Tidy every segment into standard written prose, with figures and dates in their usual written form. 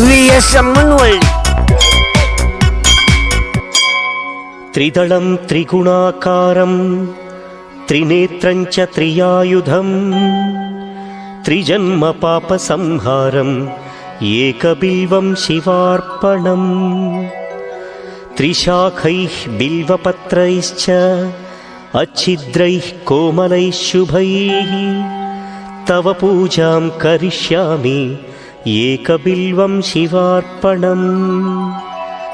విఎస్ఎమ్మన్వల్లి. త్రిదళం త్రిగుణాకారం త్రినేత్రం చ త్రియాయుధం త్రిజన్మ పాప సంహారం ఏకబిల్వం శివార్పణం. త్రిశాఖైః బిల్వపత్రైశ్చ అచ్ఛిద్రైః కోమలైః శుభైః తవ పూజాం కరిష్యామి ఏకబిల్వం శివార్పణం.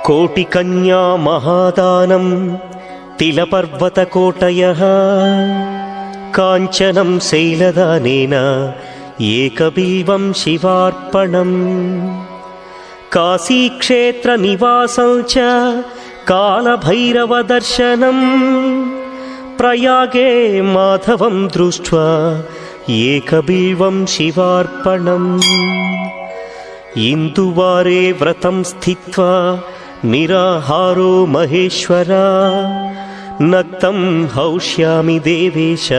కోటికన్యా మహాదానం తిలపర్వతకోటయః కాంచనం శైలదానేన ఏకబిల్వం శివార్పణం. కాశీక్షేత్రనివాసం చ కాలభైరవదర్శనం ప్రయాగే మాధవం దృష్ట్వా ఏకబిల్వం శివార్పణం. ఇందువారే వ్రతం స్థిత్వా నిరాహారో మహేశ్వరా నక్తం హౌష్యామి దేవేశ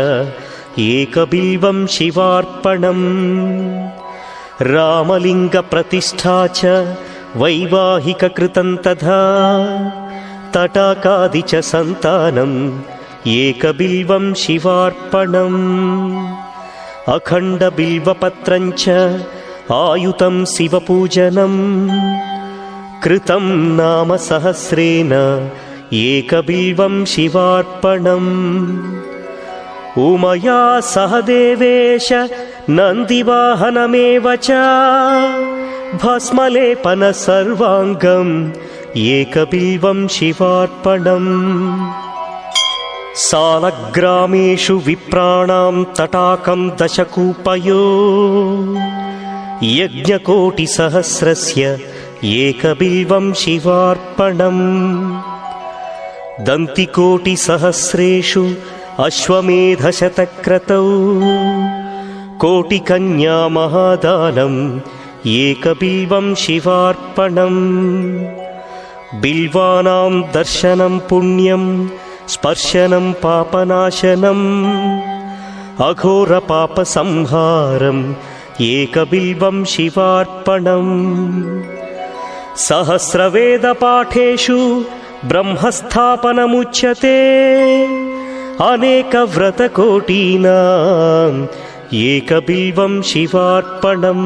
ఏకబిల్వం శివార్పణం. రామలింగ ప్రతిష్ఠా చ వైవాహిక కృతం తథా తటాకాది చ సంతానం ఏకబిల్వం శివార్పణం. అఖండ బిల్వపత్రం చ ఆయుతం శివపూజనం కృతం నామ సహస్రేణ ఏకబిల్వం శివార్పణం. ఉమయా సహ దేవేశ నందివాహనమేవ చ భస్మలేపన సర్వాంగం ఏకబిల్వం శివార్పణం. సాలగ్రామేషు విప్రాణాం తటాకం దశకూపయో యజ్ఞకోటిసహస్రస్య ఏకబిల్వం శివార్పణం. దంతికోటిసహస్రేషు అశ్వమేధశతక్రతౌ కోటికన్యా మహాదానం ఏకబిల్వం శివార్పణం. బిల్వానాం దర్శనం పుణ్యం స్పర్శనం పాపనాశనం అఘోర పాప సంహారం ఏకబిల్వం శివార్పణం. సహస్రవేద పాఠేషు బ్రహ్మస్థాపనముచ్యతే అనేక వ్రతకోటీనాం ఏకబిల్వం శివార్పణం.